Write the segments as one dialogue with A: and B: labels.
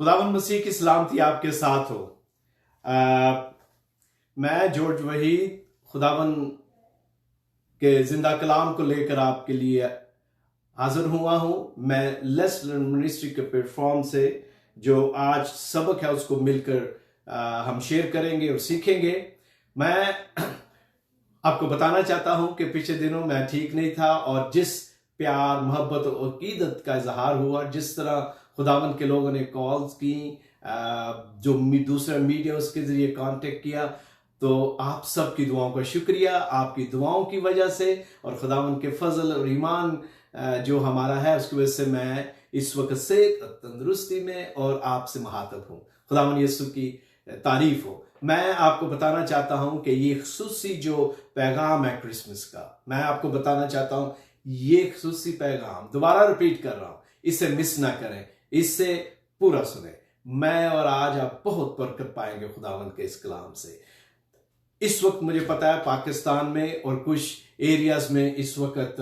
A: खुदावंद मसीह की सलामती आपके साथ हो। मैं जॉर्ज वहीद खुदावंद के जिंदा कलाम को लेकर आपके लिए हाजिर हुआ हूं। मैं लेट्स लर्न मिनिस्ट्री के प्लेटफॉर्म से जो आज सबक है उसको मिलकर हम शेयर करेंगे और सीखेंगे। मैं आपको बताना चाहता हूं कि पिछले दिनों मैं ठीक नहीं था और जिस प्यार मोहब्बत और अकीदत का इजहार हुआ, जिस तरह खुदावंद के लोगों ने कॉल्स की, जो दूसरे मीडिया उसके जरिए कांटेक्ट किया, तो आप सबकी दुआओं का शुक्रिया। आपकी दुआओं की वजह से और खुदावंद के फजल और ईमान जो हमारा है उसकी वजह से मैं इस वक्त से तंदुरुस्ती में और आपसे मुखातब हूँ। खुदावंद यीशु की तारीफ हो। मैं आपको बताना चाहता हूं कि ये खुसूसी जो पैगाम है क्रिसमस का, मैं आपको बताना चाहता हूं ये खुसूसी पैगाम दोबारा रिपीट कर रहा हूं, इसे मिस ना करें, इससे पूरा सुने। मैं और आज आप बहुत बरकत पाएंगे खुदावंद के इस कलाम से। इस वक्त मुझे पता है पाकिस्तान में और कुछ एरियाज में इस वक्त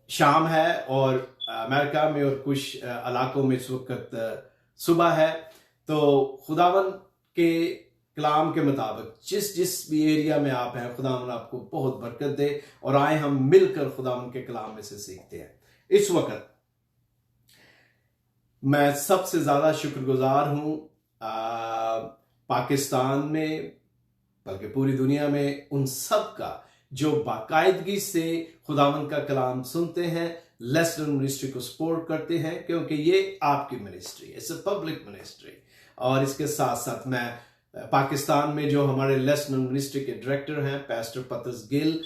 A: शाम है और अमेरिका में और कुछ इलाकों में इस वक्त सुबह है। तो खुदावंद के कलाम के मुताबिक जिस जिस भी एरिया में आप हैं, खुदावंद आपको बहुत बरकत दे और आए हम मिलकर खुदावंद के कलाम में से सीखते हैं। इस वक्त मैं सबसे ज्यादा शुक्रगुजार हूं पाकिस्तान में, बल्कि पूरी दुनिया में उन सब का जो बाकायदगी से खुदावंद का कलाम सुनते हैं, लेट्स लर्न मिनिस्ट्री को सपोर्ट करते हैं, क्योंकि ये आपकी मिनिस्ट्री है, इट्स अ पब्लिक मिनिस्ट्री। और इसके साथ साथ मैं पाकिस्तान में जो हमारे लेट्स लर्न मिनिस्ट्री के डायरेक्टर हैं पैस्टर पतरस गिल,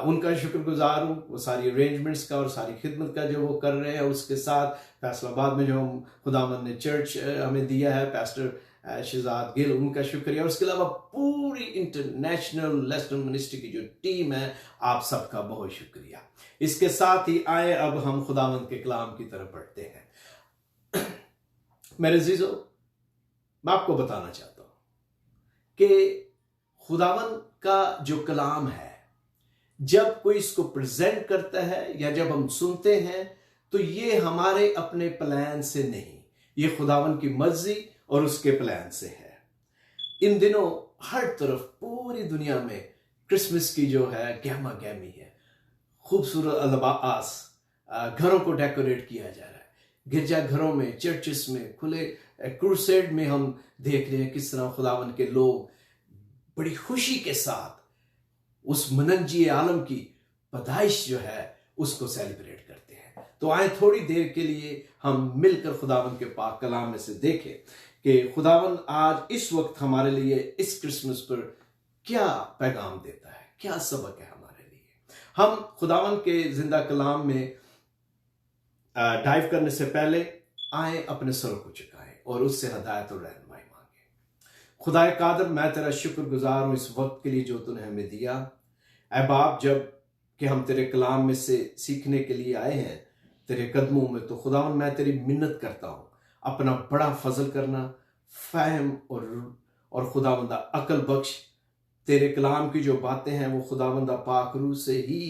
A: उनका शुक्रगुजार हूँ, वो सारी अरेंजमेंट्स का और सारी खिदमत का जो वो कर रहे हैं। उसके साथ फैसलाबाद में जो हम खुदावंद ने चर्च हमें दिया है पैस्टर शहजाद गिल, उनका शुक्रिया। और उसके अलावा पूरी इंटरनेशनल लेट्स लर्न मिनिस्ट्री की जो टीम है, आप सबका बहुत शुक्रिया। इसके साथ ही आए अब हम खुदावंद के कलाम की तरफ बढ़ते हैं। मेरे अजीजों, मैं आपको बताना चाहता हूं कि खुदावंद का जो कलाम है, जब कोई इसको प्रेजेंट करता है या जब हम सुनते हैं, तो ये हमारे अपने प्लान से नहीं, ये खुदावंद की मर्जी और उसके प्लान से है। इन दिनों हर तरफ पूरी दुनिया में क्रिसमस की जो है गहमा गहमी है, खूबसूरत अलबास, घरों को डेकोरेट किया जा रहा है। गिरजाघरों में, चर्चेस में, खुले क्रूसेड में हम देख रहे हैं किस तरह खुदावंद के लोग बड़ी खुशी के साथ उस मनंजी आलम की पैदाइश जो है उसको सेलिब्रेट करते हैं। तो आए थोड़ी देर के लिए हम मिलकर खुदावंद के पाक कलाम में से देखें कि खुदावंद आज इस वक्त हमारे लिए इस क्रिसमस पर क्या पैगाम देता है, क्या सबक है हमारे लिए। हम खुदावंद के जिंदा कलाम में डाइव करने से पहले आए अपने सर को झुकाएं और उससे हिदायत और रहनुमाई मांगे। खुदा कादर, मैं तेरा शुक्रगुजार हूं इस वक्त के लिए जो तूने हमें दिया। ऐ बाप, जब कि हम तेरे कलाम में से सीखने के लिए आए हैं तेरे कदमों में, तो खुदावंद मैं तेरी मिन्नत करता हूं, अपना बड़ा फजल करना, फहम और खुदावंदा अकल बख्श। तेरे कलाम की जो बातें हैं वो खुदावंदा पाक रूह से ही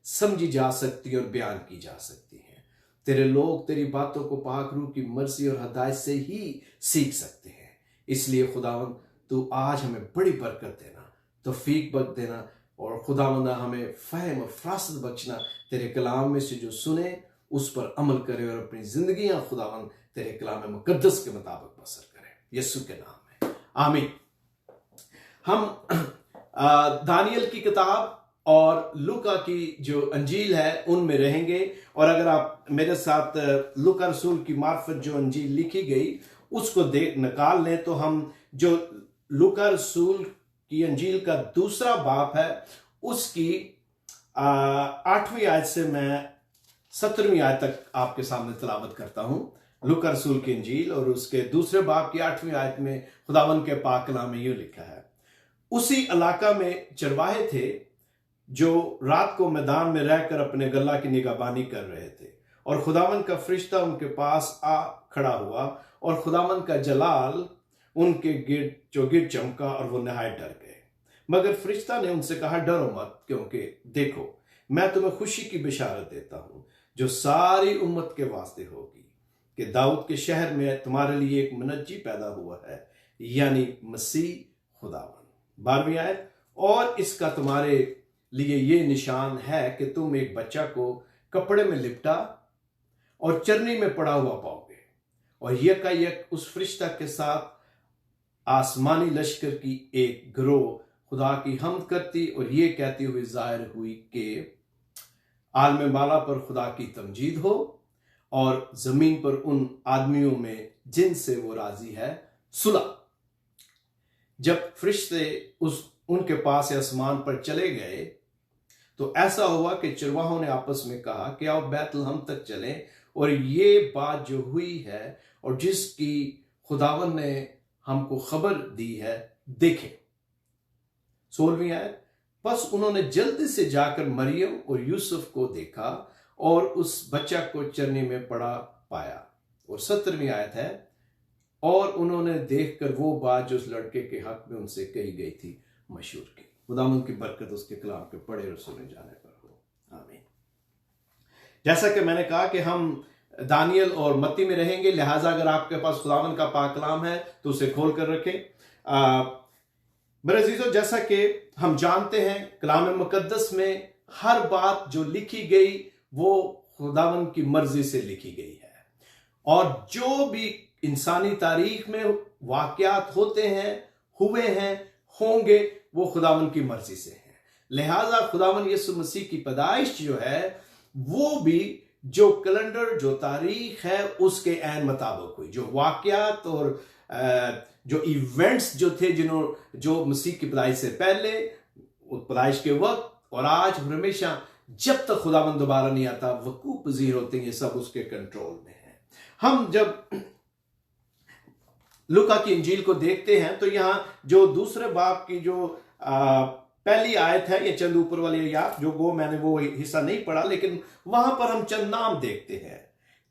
A: समझी जा सकती और बयान की जा सकती हैं। तेरे लोग तेरी बातों को पाक रूह की मर्जी और हदायत से ही सीख सकते हैं। इसलिए खुदावंद तू आज हमें बड़ी बरकत देना, तौफीक बख्श देना और खुदावंदा हमें फहम और फरासत बख्शना। तेरे कलाम में से जो सुने उस पर अमल करे और अपनी जिंदगियां खुदावंद तेरे कलाम मुकद्दस के मुताबिक बसर करें, यीशु के नाम में, आमीन। हम दानियल की किताब और लूका की जो अंजील है उनमें रहेंगे। और अगर आप मेरे साथ लूका रसूल की मार्फत जो अंजील लिखी गई उसको निकाल लें, तो हम जो लूका रसूल की अंजील का दूसरा बाप है उसकी 8वीं आयत से मैं 17वीं आयत तक आपके सामने तिलावत करता हूं। लूका रसूल की अंजील और उसके दूसरे बाप की 8वीं आयत में खुदावंद के पाक कलाम में यूं लिखा है, उसी इलाका में चरवाहे थे जो रात को मैदान में रहकर अपने गल्ला की निगहबानी कर रहे थे, और खुदावंद का फरिश्ता उनके पास आ खड़ा हुआ और खुदावंद का जलाल उनके गिर्द चमका और वो नहाए डर गए। मगर फरिश्ता ने उनसे कहा, डरो मत, क्योंकि देखो मैं तुम्हें खुशी की बिशारत देता हूं जो सारी उम्मत के वास्ते होगी कि दाऊद के शहर में तुम्हारे लिए एक मुनज्जी पैदा हुआ है, यानी मसीह खुदावन। 12वीं आयत, और इसका तुम्हारे लिए ये निशान है कि तुम एक बच्चा को कपड़े में लिपटा और चरनी में पड़ा हुआ पाओगे, और यकायक उस फरिश्ता के साथ आसमानी लश्कर की एक गिरोह खुदा की हमद करती और ये कहती हुई जाहिर हुई कि आलम बाला पर खुदा की तमजीद हो और जमीन पर उन आदमियों में जिनसे वो राजी है सुलह। जब फरिश्ते उनके पास आसमान पर चले गए तो ऐसा हुआ कि चरवाहों ने आपस में कहा कि आओ बैतलहम तक चलें और ये बात जो हुई है और जिसकी खुदावन ने हमको खबर दी है देखें। 16वीं आयत, बस उन्होंने जल्दी से जाकर मरियम और यूसुफ को देखा और उस बच्चा को चरनी में पड़ा पाया। और 17वीं आयत है, और उन्होंने देखकर वो बात जो उस लड़के के हक में उनसे कही गई थी मशहूर की। खुदावंद की बरकत उसके कलाम के पढ़े और सुने जाने पर हो, आमीन। जैसा कि मैंने कहा कि हम दानियल और मत्ती में रहेंगे, लिहाजा अगर आपके पास खुदावंद का पाक कलाम है तो उसे खोल कर रखें। मेरे अजीजों, जैसा कि हम जानते हैं कलाम मुकद्दस में हर बात जो लिखी गई वो खुदावंद की मर्जी से लिखी गई है, और जो भी इंसानी तारीख में वाकयात होते हैं, हुए हैं, होंगे, वो खुदावंद की मर्जी से हैं। लिहाजा खुदावंद यीशु मसीह की पैदाइश जो है वो भी जो कैलेंडर, जो तारीख है उसके ऐन मुताबिक हुई। जो वाकयात और जो इवेंट्स जो थे जो मसीह की पैदाइश से पहले, पैदाइश के वक्त और आज और हमेशा जब तक खुदावंद दोबारा नहीं आता वकूअ पजीर होते हैं, ये सब उसके कंट्रोल में है। हम जब लूका की इंजील को देखते हैं तो यहां जो दूसरे बाब की जो पहली आयत है, ये चंद ऊपर वाली आयत जो मैंने वो हिस्सा नहीं पढ़ा, लेकिन वहां पर हम चंद नाम देखते हैं।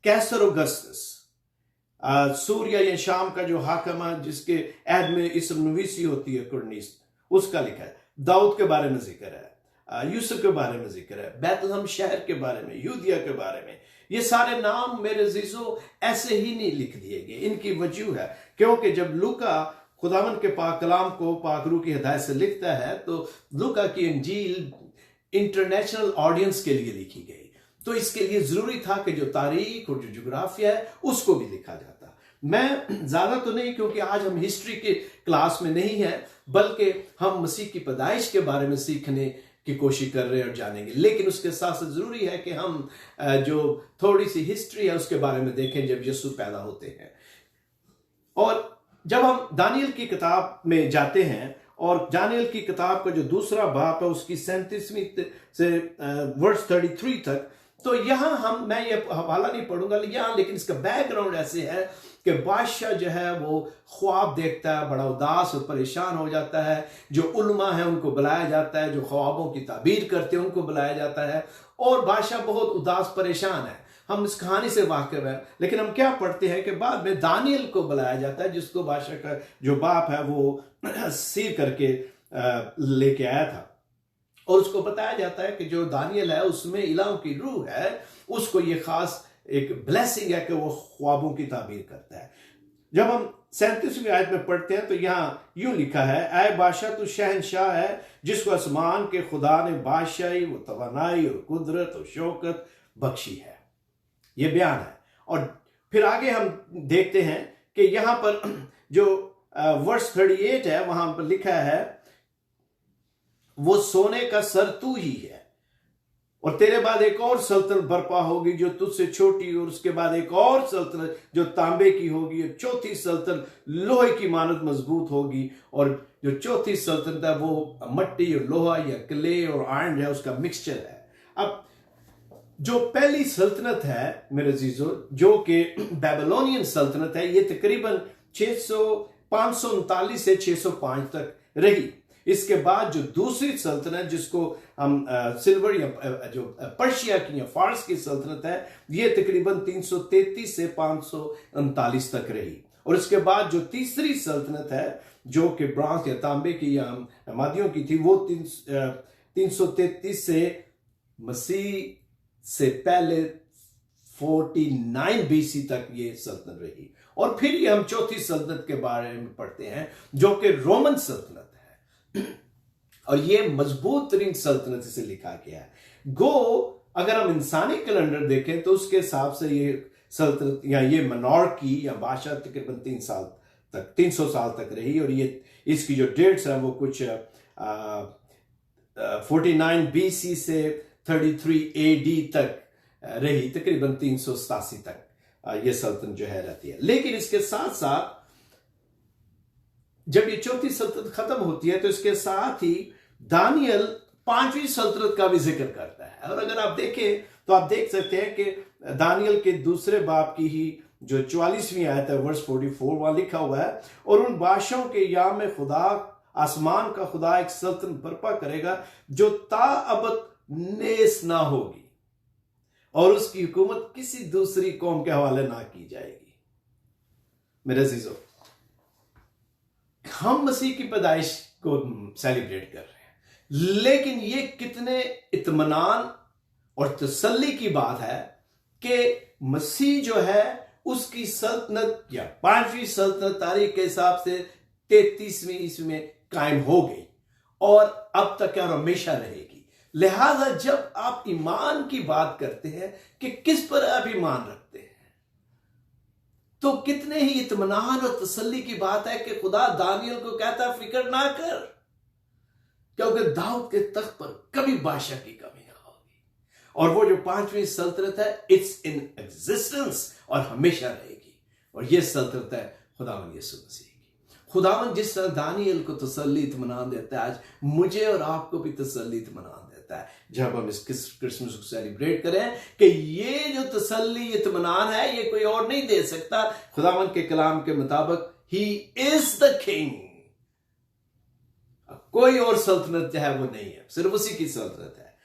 A: कैसर ऑगस्टस, सूर्या या शाम का जो हाकिम है जिसके ऐद में इसम नवीसी होती है कुरनीस, उसका लिखा है। दाऊद के बारे में जिक्र है, यूसुफ के बारे में जिक्र है, बैतलहम शहर के बारे में, यूदिया के बारे में। ये सारे नाम मेरे अजीजों ऐसे ही नहीं लिख दिए गए। इनकी वजह है क्योंकि जब लूका खुदावंद के पाक कलाम को पाक रूह की हिदायत से लिखता है तो लूका की इंजील इंटरनेशनल ऑडियंस के लिए लिखी गई, तो इसके लिए जरूरी था कि जो तारीख और जो जोग्राफिया है उसको भी लिखा जाता। मैं ज्यादा तो नहीं, क्योंकि आज हम हिस्ट्री के क्लास में नहीं है, बल्कि हम मसीह की पैदाइश के बारे में सीखने की कोशिश कर रहे हैं और जानेंगे। लेकिन उसके साथ साथ जरूरी है कि हम जो थोड़ी सी हिस्ट्री है उसके बारे में देखें जब यीशु पैदा होते हैं। और जब हम दानियल की किताब में जाते हैं और दानियल की किताब का जो दूसरा बाब है उसकी 37वीं से वर्स 33 तक, तो यहां मैं ये हवाला नहीं पढ़ूंगा यहां, लेकिन इसका बैकग्राउंड ऐसे है कि बादशाह जो है वो ख्वाब देखता है, बड़ा उदास और परेशान हो जाता है। जो उलमा है उनको बुलाया जाता है, जो ख्वाबों की ताबीर करते हैं उनको बुलाया जाता है, और बादशाह बहुत उदास परेशान है। हम इस कहानी से वाकिफ है, लेकिन हम क्या पढ़ते हैं कि बाद में दानियल को बुलाया जाता है, जिसको बादशाह का जो बाप है वो सील करके लेके आया था, और उसको बताया जाता है कि जो दानियल है उसमें इलाह की रूह है, उसको ये खास एक ब्लेसिंग है कि वो ख्वाबों की ताबीर करता है। जब हम 37वीं आयत में पढ़ते हैं तो यहां यूं लिखा है, ऐ बादशाह तू शहनशाह है जिसको आसमान के खुदा ने बादशाही, वो तवानाई और कुदरत और शौकत बख्शी है। ये बयान है। और फिर आगे हम देखते हैं कि यहां पर जो वर्स 38 है वहां पर लिखा है, वो सोने का सर तू ही है, और तेरे बाद एक और सल्तनत बर्पा होगी जो तुझसे छोटी, और उसके बाद एक और सल्तनत जो तांबे की होगी, और चौथी सल्तनत लोहे की मानद मजबूत होगी, और जो चौथी सल्तनत है वो मट्टी और लोहा या क्ले और आयरन है, उसका मिक्सचर है। अब जो पहली सल्तनत है मेरे अजीजों, जो कि बेबीलोनियन सल्तनत है, ये तकरीबन 539 से 605 तक रही। इसके बाद जो दूसरी सल्तनत जिसको हम सिल्वर या जो पर्शिया की या फारस की सल्तनत है, ये तकरीबन 333 से 539 तक रही। और इसके बाद जो तीसरी सल्तनत है जो कि ब्रांस या तांबे की या मादियों की थी, वो 333 से मसीह से पहले 49 BC तक ये सल्तनत रही। और फिर ये हम चौथी सल्तनत के बारे में पढ़ते हैं जो कि रोमन सल्तनत है, और ये मजबूत तरीन सल्तनत से लिखा गया है। गो अगर हम इंसानी कैलेंडर देखें तो उसके हिसाब से ये सल्तनत या ये मोनार्की या बादशाह तकरीबन 300 साल तक रही, और ये इसकी जो डेट्स है वो कुछ 49 BC से 33 AD तक रही, तकरीबन 387 तक ये सल्तनत जो है रहती है। लेकिन इसके साथ साथ जब ये चौथी सल्तनत खत्म होती है तो इसके साथ ही दानियल 5वीं सल्तनत का भी जिक्र करता है। और अगर आप देखें तो आप देख सकते हैं कि दानियल के दूसरे बाब की ही जो 44वीं आयत है वर्स 44 वहां लिखा हुआ है, और उन बादशाहों के या में खुदा आसमान का खुदा एक सल्तनत बर्पा करेगा जो ताअबद नेस ना होगी, और उसकी हुकूमत किसी दूसरी कौम के हवाले ना की जाएगी। मेरे अजीजों, हम मसीह की पैदाइश को सेलिब्रेट कर रहे हैं, लेकिन ये कितने इत्मीनान और तसल्ली की बात है कि मसीह जो है उसकी सल्तनत या 5वीं सल्तनत तारीख के हिसाब से 33वीं ईस्वी में कायम हो गई, और अब तक और हमेशा रहेगी। लिहाजा जब आप ईमान की बात करते हैं कि किस पर आप ईमान रखते हैं, तो कितने ही इत्मीनान और तसल्ली की बात है कि खुदा दानियल को कहता है फिक्र ना कर, क्योंकि दाऊद के तख्त पर कभी बादशाह की कमी ना होगी, और वो जो 5वीं सल्तनत है इट्स इन एग्जिस्टेंस और हमेशा रहेगी, और ये सल्तनत है खुदावंद यीशु मसीह की। खुदावंद जिस तरह दानियल को तसल्ली इत्मीनान देता है, आज मुझे और आपको भी तसल्ली इत्मीनान देता है जब हम इस क्रिसमस को सेलिब्रेट करें कि ये जो तसल्ली इत्मीनान है ये कोई और नहीं दे सकता। खुदावंद के कलाम के मुताबिक ही इज द किंग, कोई और सल्तनत जो है वो नहीं है, सिर्फ उसी की सल्तनत है।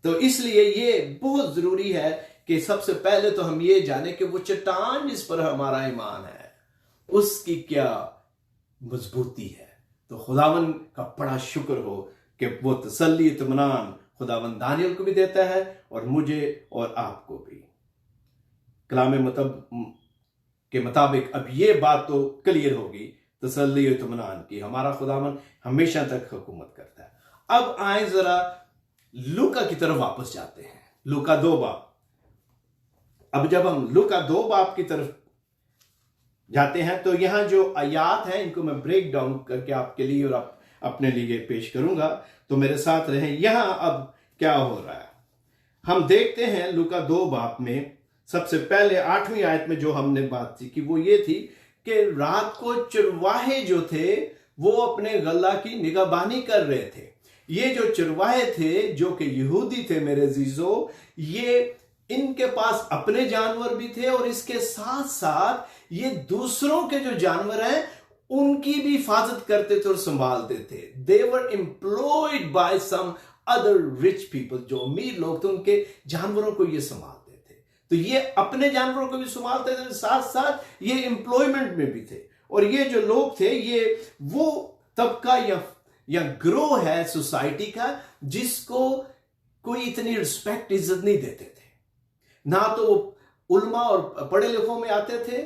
A: तो इसलिए ये बहुत जरूरी है कि सबसे पहले तो हम ये जाने कि वो चट्टान जिस पर हमारा ईमान है उसकी क्या मजबूती है। तो खुदावन का बड़ा शुक्र हो कि वो तसल्ली इत्मीनान खुदावन दानियल को भी देता है और मुझे और आपको भी। कलाम के मुताबिक अब ये बात तो क्लियर होगी तसल्ली इत्मीनान की, हमारा खुदावन हमेशा तक हुकूमत करता है। अब आए जरा लूका की तरफ वापस जाते हैं, लूका 2 बाब। अब जब हम लूका 2 बाब की तरफ जाते हैं तो यहां जो आयात हैं इनको मैं ब्रेक डाउन करके आपके लिए और आप अपने लिए पेश करूंगा, तो मेरे साथ रहें। यहां अब क्या हो रहा है हम देखते हैं लूका 2 बाब में। सबसे पहले 8वीं आयत में जो हमने बात की वो ये थी कि रात को चरवाहे जो थे वो अपने गल्ला की निगहबानी कर रहे थे। ये जो चरवाहे थे जो कि यहूदी थे मेरे अजीजों, ये इनके पास अपने जानवर भी थे और इसके साथ साथ ये दूसरों के जो जानवर हैं उनकी भी हिफाजत करते थे और संभालते थे। They were employed by some other rich people, जो अमीर लोग थे उनके जानवरों को ये संभालते थे। तो ये अपने जानवरों को भी संभालते थे, साथ साथ ये एम्प्लॉयमेंट में भी थे। और ये जो लोग थे ये वो तबका या ग्रोह है सोसाइटी का जिसको कोई इतनी रिस्पेक्ट इज्जत नहीं देते थे। ना तो वो उल्मा और पढ़े लिखों में आते थे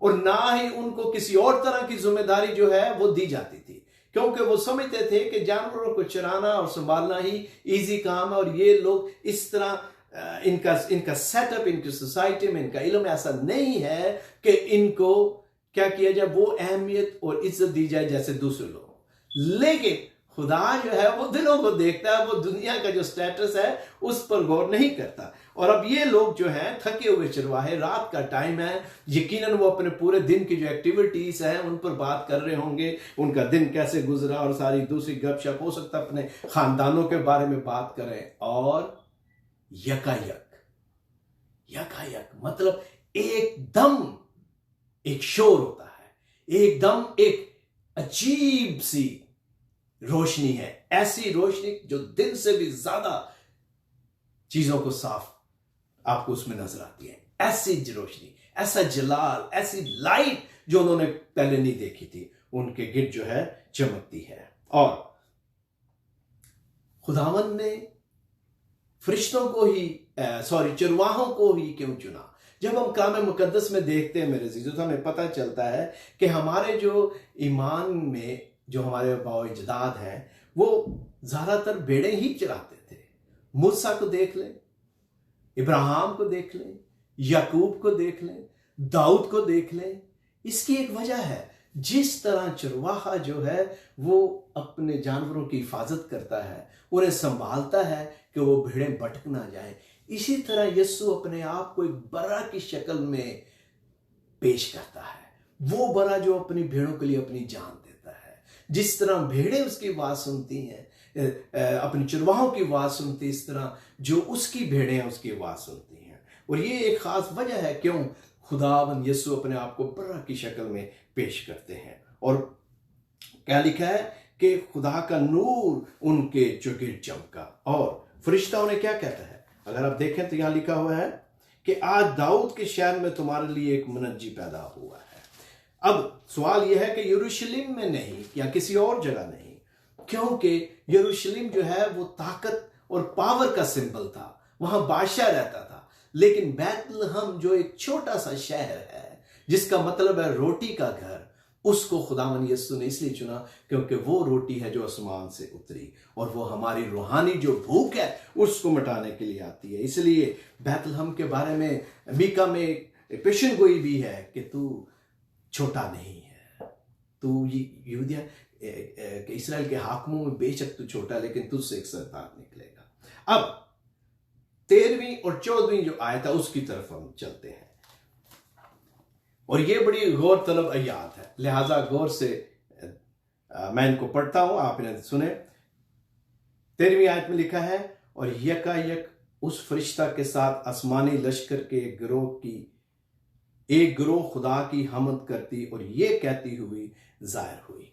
A: और ना ही उनको किसी और तरह की जिम्मेदारी जो है वो दी जाती थी, क्योंकि वो समझते थे कि जानवरों को चराना और संभालना ही इजी काम है। और ये लोग इस तरह इनका सेटअप, इनकी सोसाइटी में इनका इल्म ऐसा नहीं है कि इनको क्या किया जाए, वो अहमियत और इज्जत दी जाए जैसे दूसरे लोग। लेकिन खुदा जो है वो दिलों को देखता है, वो दुनिया का जो स्टेटस है उस पर गौर नहीं करता। और अब ये लोग जो हैं थके हुए चरवाहे, रात का टाइम है, यकीनन वो अपने पूरे दिन की जो एक्टिविटीज हैं उन पर बात कर रहे होंगे, उनका दिन कैसे गुजरा और सारी दूसरी गपशप, हो सकता है अपने खानदानों के बारे में बात करें। और यकायक मतलब एकदम एक शोर होता है, एकदम एक अजीब सी रोशनी है, ऐसी रोशनी जो दिन से भी ज्यादा चीजों को साफ आपको उसमें नजर आती है। ऐसी रोशनी, ऐसा जलाल, ऐसी लाइट जो उन्होंने पहले नहीं देखी थी, उनके गिर्द जो है चमकती है। और खुदावंद ने फरिश्तों को ही चरवाहों को ही क्यों चुना? जब हम कलाम मुकद्दस में देखते हैं मेरे अजीजों, तो हमें पता चलता है कि हमारे जो ईमान में जो हमारे बाओ अजदाद हैं वो ज्यादातर भेड़ें ही चराते थे। मूसा को देख लें, इब्राहिम को देख लें, याकूब को देख लें, दाऊद को देख लें। इसकी एक वजह है, जिस तरह चरवाहा जो है वो अपने जानवरों की हिफाजत करता है, उन्हें संभालता है कि वो भेड़ें भटक ना जाए, इसी तरह यीशु अपने आप को एक बरा की शक्ल में पेश करता है। वो बरा जो अपनी भेड़ों के लिए अपनी जान देता है। जिस तरह भेड़ें उसकी आवाज सुनती हैं, अपने चरवाहों की आवाज सुनती, इस तरह जो उसकी भेड़ें उसकी आवाज सुनती हैं। और ये एक खास वजह है क्यों खुदावंद यीशु अपने आप को बरा की शक्ल में पेश करते हैं। और क्या लिखा है कि खुदा का नूर उनके चौगिर्द चमका। और फरिश्ता उन्हें क्या कहता है, अगर आप देखें तो यहां लिखा हुआ है कि आज दाऊद के शहर में तुम्हारे लिए एक मुनज्जी पैदा हुआ है। अब सवाल यह है कि यरूशलेम में नहीं या किसी और जगह नहीं, क्योंकि यरूशलेम जो है वो ताकत और पावर का सिंबल था, वहां बादशाह रहता था। लेकिन बैतलहम जो एक छोटा सा शहर है जिसका मतलब है रोटी का घर, उसको खुदावन यीशु ने इसलिए चुना क्योंकि वो रोटी है जो आसमान से उतरी और वो हमारी रूहानी जो भूख है उसको मिटाने के लिए आती है। इसलिए बैतलहम के बारे में मीका में एक पेशन गोई भी है कि तू छोटा नहीं है, तू यहूदिया इस्राएल के हाकिमों में बेशक तू छोटा, लेकिन तुझसे एक सरदार निकलेगा। अब 13वीं और 14वीं जो आयत है उसकी तरफ हम चलते हैं, और ये बड़ी गौर तलब आयात है, लिहाजा गौर से मैं इनको पढ़ता हूं, आप इन्हें सुने। 13वीं आयत में लिखा है, और यकायक उस फरिश्ता के साथ आसमानी लश्कर के एक गिरोह खुदा की हमद करती और ये कहती हुई जाहिर हुई।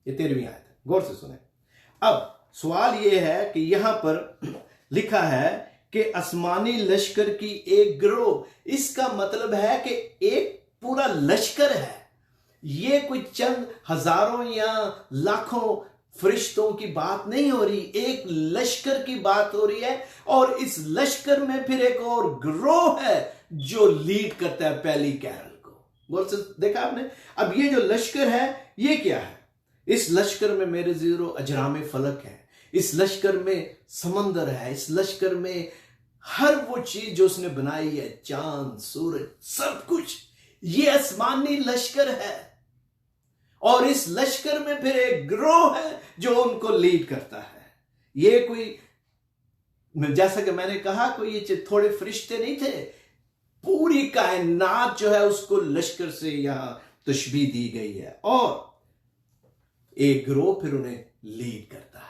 A: ये 13वीं आयत है, गौर से सुने। अब सवाल ये है कि यहां पर लिखा है कि आसमानी लश्कर की एक गिरोह, इसका मतलब है कि एक पूरा लश्कर है। ये कोई चंद हजारों या लाखों फरिश्तों की बात नहीं हो रही, एक लश्कर की बात हो रही है। और इस लश्कर में फिर एक और गिरोह है जो लीड करता है पहली कैरल को। गौर से देखा आपने। अब ये जो लश्कर है ये क्या है? इस लश्कर में मेरे जीरो अजराम फलक है, इस लश्कर में समंदर है, इस लश्कर में हर वो चीज जो उसने बनाई है, चांद सूरज सब कुछ, ये आसमानी लश्कर है। और इस लश्कर में फिर एक गिरोह है जो उनको लीड करता है। ये कोई, जैसा कि मैंने कहा, कोई ये थोड़े फरिश्ते नहीं थे, पूरी कायनात जो है उसको लश्कर से यहां तशबीह दी गई है। और एक गिरोह फिर उन्हें लीड करता है।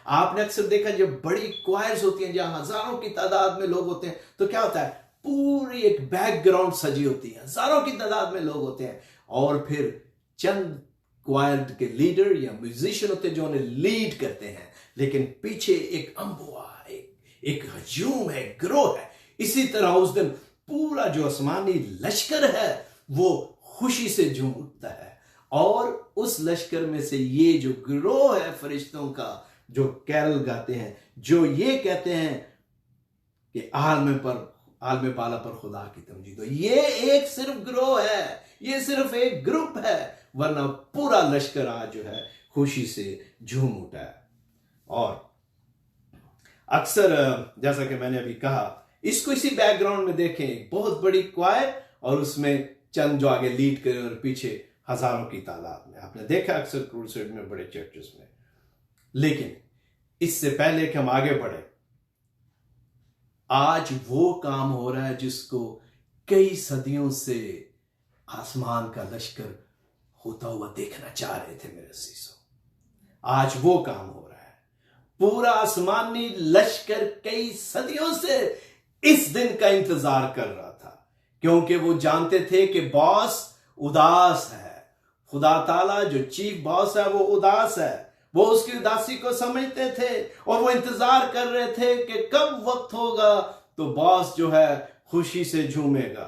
A: आपने अक्सर देखा जब बड़ी क्वायर्स होती हैं जहां हजारों की तादाद में लोग होते हैं, तो क्या होता है, पूरी एक बैकग्राउंड सजी होती है, हजारों की तादाद में लोग होते हैं, और फिर चंद क्वायर के लीडर या म्यूजिशियन होते हैं जो उन्हें लीड करते हैं, लेकिन पीछे एक अम्बुआ, एक हजूम है, गिरोह है। इसी तरह उस दिन पूरा जो आसमानी लश्कर है वो खुशी से झूम उठता है। और उस लश्कर में से ये जो गिरोह है फरिश्तों का, जो कैरल गाते हैं, जो ये कहते हैं कि आलम बाला पर खुदा की तमजीद हो, ये एक सिर्फ गिरोह है, ये सिर्फ एक ग्रुप है, वरना पूरा लश्कर आज जो है खुशी से झूम उठा है। और अक्सर जैसा कि मैंने अभी कहा, इसको इसी बैकग्राउंड में देखें, बहुत बड़ी क्वायर और उसमें चंद जो आगे लीड करें और पीछे हजारों की तादाद में। आपने देखा अक्सर क्रूसेड में, बड़े चर्चेस में। लेकिन इससे पहले कि हम आगे बढ़े, आज वो काम हो रहा है जिसको कई सदियों से आसमान का लश्कर होता हुआ देखना चाह रहे थे मेरे सीसो। आज वो काम हो रहा है। पूरा आसमानी लश्कर कई सदियों से इस दिन का इंतजार कर रहा था, क्योंकि वो जानते थे कि बॉस उदास है। खुदा ताला जो चीफ बॉस है वो उदास है। वो उसकी उदासी को समझते थे और वो इंतजार कर रहे थे कि कब वक्त होगा तो बॉस जो है खुशी से झूमेगा,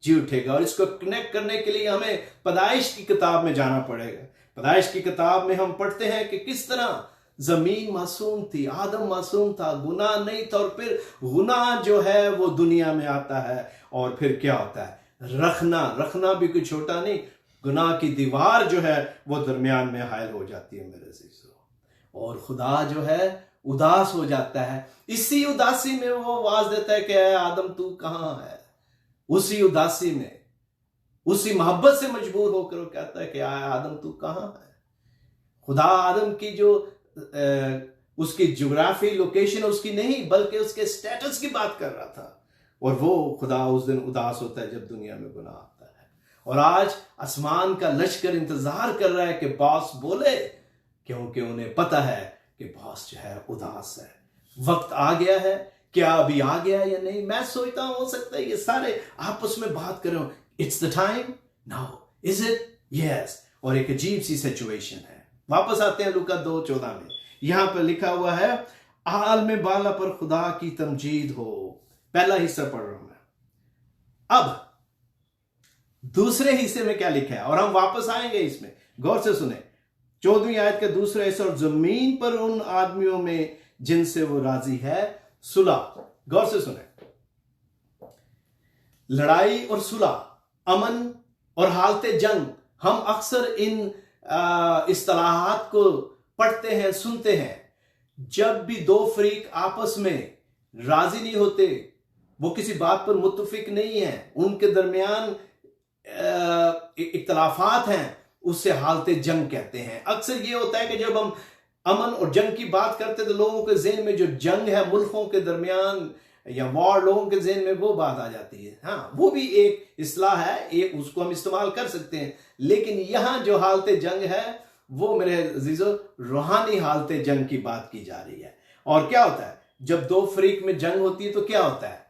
A: जी उठेगा। और इसको कनेक्ट करने के लिए हमें पैदाइश की किताब में जाना पड़ेगा। पैदाइश की किताब में हम पढ़ते हैं कि किस तरह जमीन मासूम थी, आदम मासूम था, गुनाह नहीं था, और फिर गुनाह जो है वो दुनिया में आता है, और फिर क्या होता है, रखना भी कोई छोटा नहीं, गुनाह की दीवार जो है वो दरमियान में हायल हो जाती है मेरे अजीजों, और खुदा जो है उदास हो जाता है। इसी उदासी में वो आवाज देता है कि आदम तू कहां है। उसी उदासी में, उसी मोहब्बत से मजबूर होकर वो कहता है कि आदम तू कहां है। खुदा आदम की जो उसकी ज्योग्राफी लोकेशन उसकी नहीं, बल्कि उसके स्टेटस की बात कर रहा था, और वो खुदा उस दिन उदास होता है जब दुनिया में गुनाह आता है। और आज आसमान का लश्कर इंतजार कर रहा है कि बॉस बोले, क्योंकि उन्हें पता है कि बॉस जो है उदास है। वक्त आ गया है, क्या अभी आ गया या नहीं? मैं सोचता हूं हो सकता है ये सारे आपस में बात कर रहे हो, it's the time now, is it, yes. और एक अजीब सी सिचुएशन है। वापस आते हैं लूका 2:14 में, यहां पर लिखा हुआ है, आल में बाला पर खुदा की तमजीद हो। पहला हिस्सा पढ़ रहा हूं मैं। अब दूसरे हिस्से में क्या लिखा है, और हम वापस आएंगे इसमें, गौर से सुने। 14वीं आयत का दूसरा हिस्सा, और जमीन पर उन आदमियों में जिनसे वो राजी है सुलह। गौर से सुने, लड़ाई और सुलह, अमन और हालते जंग, हम अक्सर इन इस्तिलाहात को पढ़ते हैं, सुनते हैं। जब भी दो फरीक आपस में राजी नहीं होते, वो किसी बात पर मुत्तफिक नहीं है, उनके दरमियान इख्तलाफात हैं, उससे हालते जंग कहते हैं। अक्सर ये होता है कि जब हम अमन और जंग की बात करते तो लोगों के ज़हन में जो जंग है मुल्कों के दरमियान या वॉर, लोगों के ज़हन में वो बात आ जाती है। हाँ, वो भी एक इस्लाह है, एक उसको हम इस्तेमाल कर सकते हैं, लेकिन यहां जो हालते जंग है वो मेरे अजीजों रूहानी हालते जंग की बात की जा रही है। और क्या होता है जब दो फरीक में जंग होती है तो क्या होता है,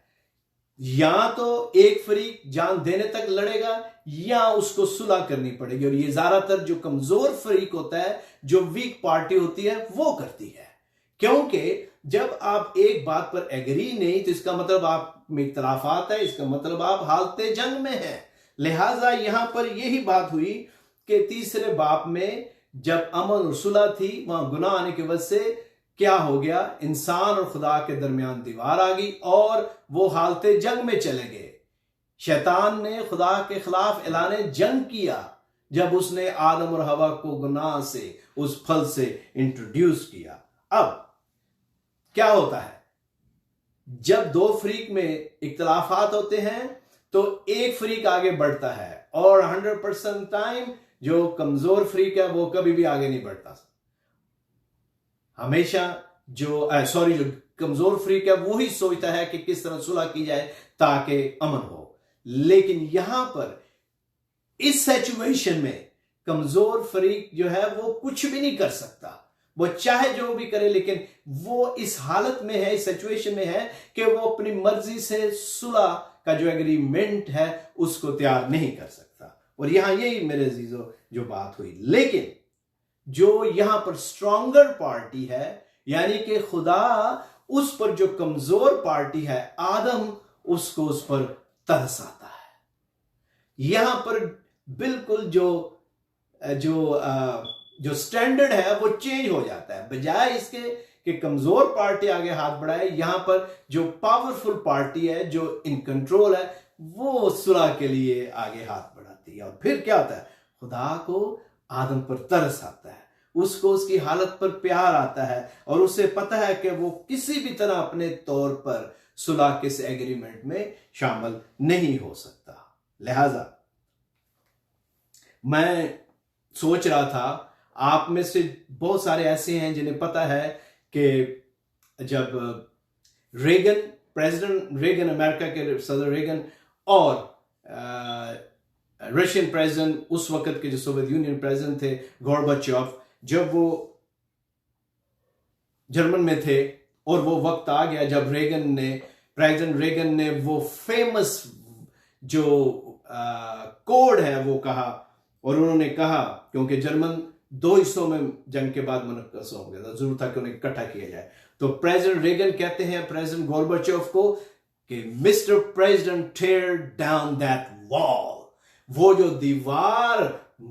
A: या तो एक फरीक जान देने तक लड़ेगा या उसको सुलह करनी पड़ेगी, और ये ज्यादातर जो कमजोर फरीक होता है, जो वीक पार्टी होती है, वो करती है। क्योंकि जब आप एक बात पर एग्री नहीं तो इसका मतलब आप में इख्तलाफात है, इसका मतलब आप हालते जंग में हैं। लिहाजा यहां पर यही बात हुई कि तीसरे बाप में जब अमन और सुलह थी, वहां गुनाह आने की वजह से क्या हो गया, इंसान और खुदा के दरमियान दीवार आ गई और वो हालते जंग में चले गए। शैतान ने खुदा के खिलाफ ऐलाने जंग किया जब उसने आदम और हवा को गुनाह से, उस फल से इंट्रोड्यूस किया। अब क्या होता है, जब दो फरीक में इख्तलाफात होते हैं तो एक फरीक आगे बढ़ता है, और 100% टाइम जो कमजोर फरीक है वो कभी भी आगे नहीं बढ़ता। हमेशा जो कमजोर फरीक है वो ही सोचता है कि किस तरह सुलह की जाए ताकि अमन हो। लेकिन यहां पर इस सिचुएशन में कमजोर फरीक जो है वो कुछ भी नहीं कर सकता, वो चाहे जो भी करे, लेकिन वो इस हालत में है, इस सिचुएशन में है कि वो अपनी मर्जी से सुलह का जो एग्रीमेंट है उसको तैयार नहीं कर सकता। और यहां यही मेरे अजीजों जो बात हुई। लेकिन जो यहां पर स्ट्रॉन्गर पार्टी है, यानी कि खुदा उस पर जो कमजोर पार्टी है आदम, उसको उस पर तरस आता है। यहां पर बिल्कुल जो स्टैंडर्ड है वो चेंज हो जाता है। बजाय इसके कि कमजोर पार्टी आगे हाथ बढ़ाए, यहां पर जो पावरफुल पार्टी है, जो इन कंट्रोल है, वो सुलह के लिए आगे हाथ बढ़ाती है। और फिर क्या होता है, खुदा को आदम पर तरस आता है, उसको उसकी हालत पर प्यार आता है, और उसे पता है कि वो किसी भी तरह अपने तौर पर सुलह के इस एग्रीमेंट में शामिल नहीं हो सकता। लिहाजा मैं सोच रहा था, आप में से बहुत सारे ऐसे हैं जिन्हें पता है कि जब प्रेसिडेंट रेगन, अमेरिका के सदर रेगन, और रशियन प्रेसिडेंट उस वक्त के जो सोवियत यूनियन प्रेसिडेंट थे गोर्बाचोव, जब वो जर्मन में थे, और वो वक्त आ गया जब प्रेसिडेंट रेगन ने वो फेमस जो कोड है वो कहा, और उन्होंने कहा, क्योंकि जर्मन दो हिस्सों में जंग के बाद मुनक्कस हो गया था, जरूरत था कि उन्हें इकट्ठा किया जाए। तो प्रेसिडेंट रेगन कहते हैं प्रेसिडेंट गोर्बाचोव को कि mister president tear down that wall, वो जो दीवार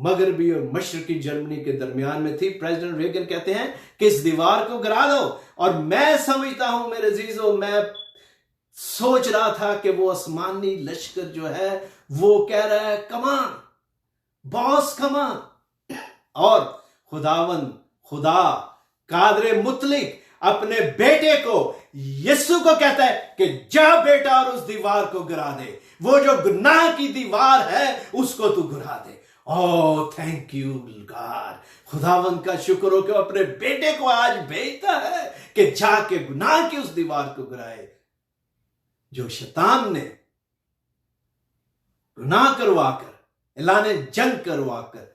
A: मगरबी और मशरकी जर्मनी के दरमियान में थी, प्रेसिडेंट रेगन कहते हैं कि इस दीवार को गिरा दो। और मैं समझता हूं मेरे अजीजों, मैं सोच रहा था कि वो आसमानी लश्कर जो है वो कह रहा है कमान बॉस कमान। और खुदा कादरे मुतलिक अपने बेटे को, यीशु को कहता है कि जा बेटा और उस दीवार को गिरा दे, वो जो गुनाह की दीवार है उसको तू गिरा दे। ओह थैंक यू गॉड, खुदावन का शुक्र हो कि अपने बेटे को आज भेजता है कि जाके गुनाह की उस दीवार को गिराए जो शैतान ने गुनाह करवाकर, ऐलाने जंग करवाकर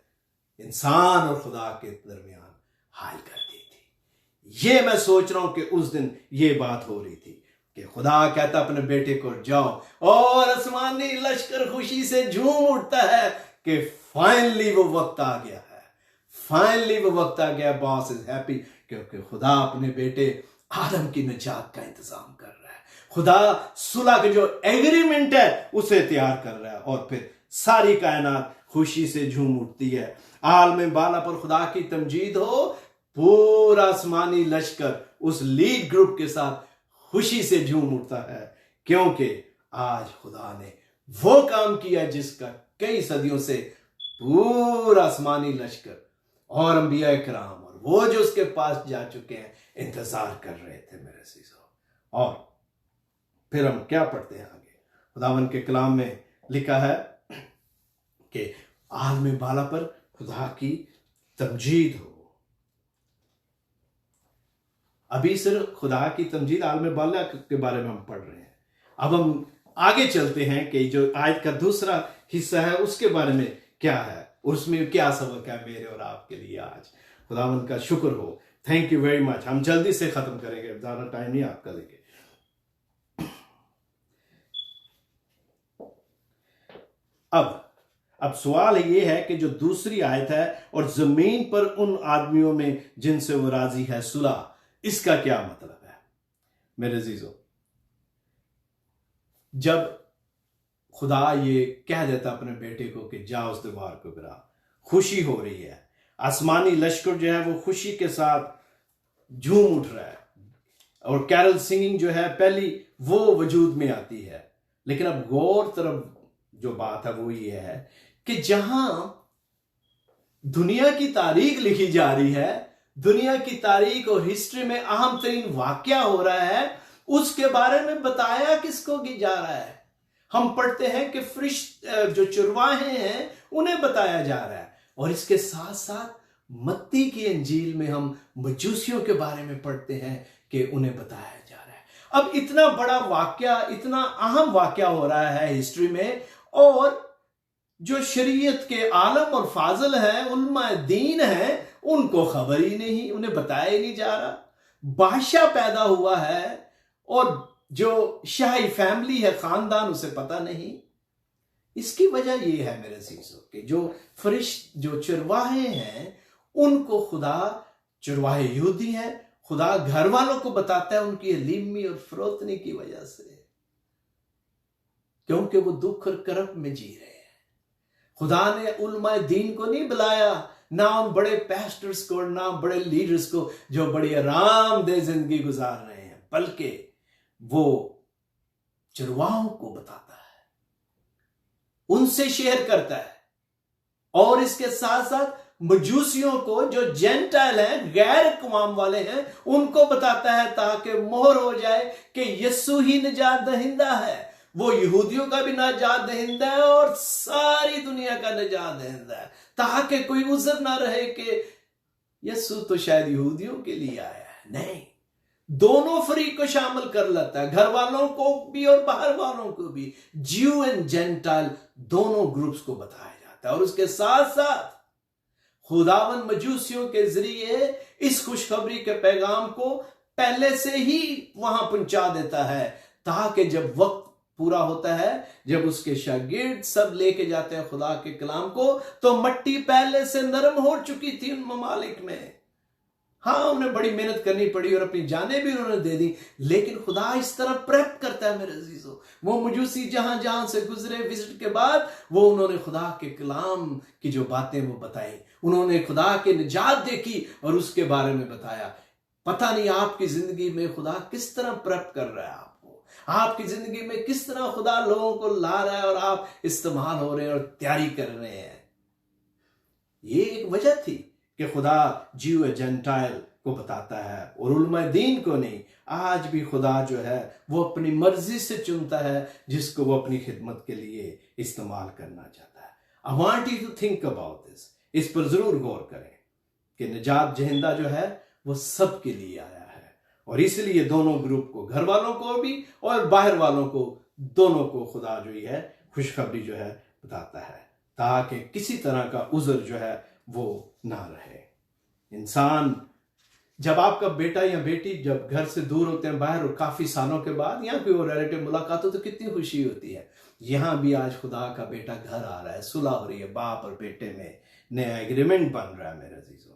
A: इंसान और खुदा के दरमियान हाल कर दी थी। ये मैं सोच रहा हूं कि उस दिन ये बात हो रही थी कि खुदा कहता अपने बेटे को जाओ, और आसमानी लश्कर खुशी से झूम उठता है कि फाइनली वो वक्त आ गया है, फाइनली वो वक्त आ गया। बॉस इज हैप्पी क्योंकि खुदा अपने बेटे आदम की निजात का इंतजाम कर रहा है। खुदा सुलह के जो एग्रीमेंट है उसे तैयार कर रहा है, और फिर सारी कायनात खुशी से झूम उठती है। आलम बाला पर खुदा की तमजीद हो, पूरा आसमानी लश्कर उस लीड ग्रुप के साथ खुशी से झूम उठता है, क्योंकि आज खुदा ने वो काम किया जिसका कई सदियों से पूरा आसमानी लश्कर और अंबिया इकराम और वो जो उसके पास जा चुके हैं इंतजार कर रहे थे मेरे अज़ीज़ों। और फिर हम क्या पढ़ते हैं आगे, खुदावन के कलाम में लिखा है कि आलम बाला पर खुदा की तमजीद हो। अभी सिर्फ खुदा की तमजीद आलम बाला के बारे में हम पढ़ रहे हैं। अब हम आगे चलते हैं कि जो आयत का दूसरा हिस्सा है उसके बारे में क्या है, उसमें क्या सबक है मेरे और आपके लिए आज। खुदावंद का शुक्र हो, थैंक यू वेरी मच। हम जल्दी से खत्म करेंगे, ज्यादा टाइम नहीं आपका लेंगे। अब सवाल ये है कि जो दूसरी आयत है, और जमीन पर उन आदमियों में जिनसे वो राजी है सुलह, इसका क्या मतलब है मेरे अजीजों। जब खुदा ये कह देता अपने बेटे को कि जा उस दीवार को गिरा, खुशी हो रही है, आसमानी लश्कर जो है वो खुशी के साथ झूम उठ रहा है, और कैरल सिंगिंग जो है पहली वो वजूद में आती है। लेकिन अब गौर तरफ जो बात है वो ये है कि जहां दुनिया की तारीख लिखी जा रही है, दुनिया की तारीख और हिस्ट्री में अहम तरीन वाकया हो रहा है, उसके बारे में बताया किसको जा रहा है। हम पढ़ते हैं कि फरिश्ते जो चरवाहे हैं उन्हें बताया जा रहा है, और इसके साथ साथ मत्ती की इंजील में हम मजूसियों के बारे में पढ़ते हैं कि उन्हें बताया जा रहा है। अब इतना बड़ा वाकया, इतना अहम वाकया हो रहा है हिस्ट्री में, और जो शरीयत के आलम और फाजल हैं, उलमा दीन हैं, उनको खबर ही नहीं, उन्हें बताया ही नहीं जा रहा। बादशाह पैदा हुआ है और जो शाही फैमिली है, खानदान, उसे पता नहीं। इसकी वजह यह है मेरे अजीजों कि जो चरवाहे हैं उनको खुदा, चरवाहे यहूदी हैं, खुदा घर वालों को बताता है उनकी हलीमी और फरोतनी की वजह से, क्योंकि वो दुख और करब में जी रहे हैं। खुदा ने उलमा दीन को नहीं बुलाया, ना उन बड़े पैस्टर्स को, ना बड़े लीडर्स को जो बड़ी आरामदेह जिंदगी गुजार रहे हैं, बल्कि वो चरवाहों को बताता है, उनसे शेयर करता है। और इसके साथ साथ मजूसियों को, जो जेंटाइल हैं, गैर कौम वाले हैं, उनको बताता है ताकि मोहर हो जाए कि यीशु ही निजात दहिंदा है। वो यहूदियों का भी निजात दहिंदा है और सारी दुनिया का निजात दहिंदा है, ताकि कोई उज़र ना रहे कि यीशु तो शायद यहूदियों के लिए आया है। नहीं, दोनों फरीक को शामिल कर लेता है, घर वालों को भी और बाहर वालों को भी, ज्यू एंड जेंटाइल दोनों ग्रुप्स को बताया जाता है। और उसके साथ साथ खुदावन मजूसियों के जरिए इस खुशखबरी के पैगाम को पहले से ही वहां पहुंचा देता है, ताकि जब वक्त पूरा होता है, जब उसके शागिर्द सब लेके जाते हैं खुदा के कलाम को, तो मट्टी पहले से नरम हो चुकी थी उन ममालिक में। हाँ, उन्हें बड़ी मेहनत करनी पड़ी और अपनी जानें भी उन्होंने दे दी, लेकिन खुदा इस तरह प्रेप करता है मेरे अजीजों। वो मजूसी जहां जहां से गुजरे विजिट के बाद, वो उन्होंने खुदा के कलाम की जो बातें वो बताई, उन्होंने खुदा के निजात देखी और उसके बारे में बताया। पता नहीं आपकी जिंदगी में खुदा किस तरह प्रेप कर रहा है आपको, आपकी जिंदगी में किस तरह खुदा लोगों को ला रहा है और आप इस्तेमाल हो रहे हैं और तैयारी कर रहे हैं। ये एक वजह थी कि खुदा जीव जेंटाइल को बताता है और उलमा दीन को नहीं। आज भी खुदा जो है वो अपनी मर्जी से चुनता है जिसको वो अपनी खिदमत के लिए इस्तेमाल करना चाहता है। I want you to think about this. इस पर जरूर गौर करें कि निजात जहिंदा जो है वो सबके लिए आया है, और इसलिए दोनों ग्रुप को, घर वालों को भी और बाहर वालों को, दोनों को खुदा जो है खुशखबरी जो है बताता है, ताकि किसी तरह का उज़र जो है वो ना रहे। इंसान, जब आपका बेटा या बेटी जब घर से दूर होते हैं बाहर और काफी सालों के बाद या कोई और रिलेटिव मुलाकात हो तो कितनी खुशी होती है। यहां भी आज खुदा का बेटा घर आ रहा है, सुलह हो रही है, बाप और बेटे में नया एग्रीमेंट बन रहा है। मेरे अजीजों,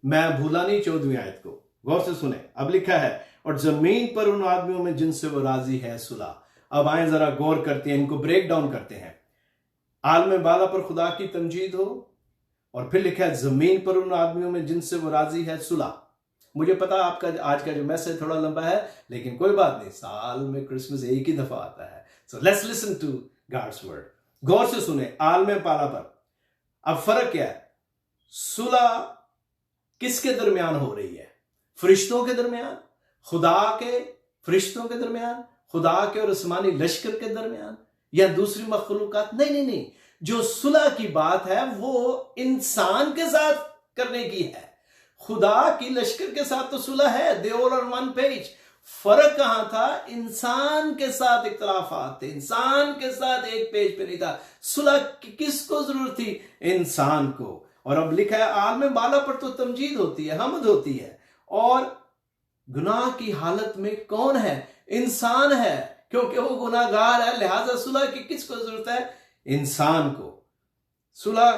A: मैं भूला नहीं 14वीं आयत को, गौर से सुने। अब लिखा है, और जमीन पर उन आदमियों में जिनसे वो राजी है सुलह। अब आए जरा गौर करते हैं, इनको ब्रेक डाउन करते हैं। आलम बाला पर खुदा की तमजीद हो, और फिर लिखा है जमीन पर उन आदमियों में जिनसे वो राजी है सुलह। मुझे पता आपका आज का जो मैसेज थोड़ा लंबा है, लेकिन कोई बात नहीं, साल में क्रिसमस एक ही दफा आता है। So let's listen to God's word. गौर से सुने, आलम बाला पर अब फर्क क्या है? सुलह किसके दरमियान हो रही है? फरिश्तों के दरमियान, खुदा के फरिश्तों के दरमियान, खुदा के और आसमानी लश्कर के दरमियान, या दूसरी मखलूकात? नहीं नहीं नहीं, जो सुलह की बात है वो इंसान के साथ करने की है। खुदा की लश्कर के साथ तो सुलह है, they all on one page. फर्क कहां था? इंसान के साथ इख्तलाफात थे, इंसान के साथ एक पेज पे नहीं था। सुलह की किसको जरूरत थी? इंसान को। और अब लिखा है, आलम बाला पर तो तमजीद होती है, हमद होती है, और गुनाह की हालत में कौन है? इंसान है, क्योंकि वो गुनाहगार है। लिहाजा सुलह की किसको जरूरत है? इंसान को। सुलह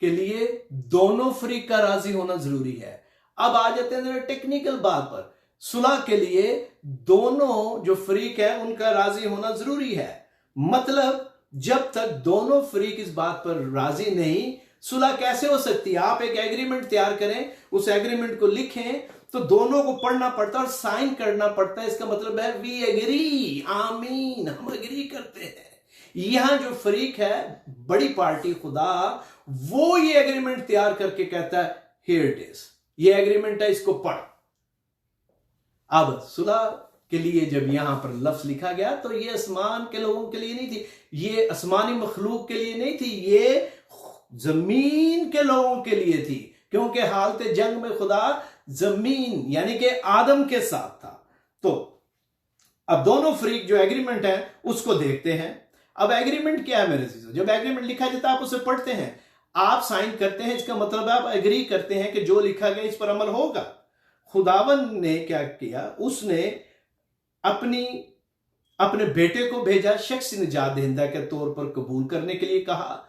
A: के लिए दोनों फरीक का राजी होना जरूरी है। अब आ जाते हैं टेक्निकल बात पर। सुलह के लिए दोनों जो फरीक है उनका राजी होना जरूरी है। मतलब जब तक दोनों फरीक इस बात पर राजी नहीं, सुलह कैसे हो सकती है? आप एक एग्रीमेंट तैयार करें, उस एग्रीमेंट को लिखें, तो दोनों को पढ़ना पड़ता है और साइन करना पड़ता है। इसका मतलब है वी एग्री, आमीन, हम एग्री करते हैं। यहां जो फरीक है, बड़ी पार्टी खुदा, वो ये एग्रीमेंट तैयार करके कहता है हियर इट इज, ये एग्रीमेंट है, इसको पढ़। अब सुलह के लिए जब यहां पर लफ्ज लिखा गया तो ये आसमान के लोगों के लिए नहीं थी, ये आसमानी मखलूक के लिए नहीं थी, ये जमीन के लोगों के लिए थी, क्योंकि हालत जंग में खुदा जमीन यानी कि आदम के साथ था। तो अब दोनों फरीक जो एग्रीमेंट है उसको देखते हैं। अब एग्रीमेंट क्या है मेरे चीजों? जब एग्रीमेंट लिखा जाता है आप उसे पढ़ते हैं, आप साइन करते हैं, इसका मतलब है आप एग्री करते हैं कि जो लिखा गया इस पर अमल होगा। खुदावन ने क्या किया? उसने अपने बेटे को भेजा, शख्स निजात दहिंदा के तौर पर कबूल करने के लिए कहा,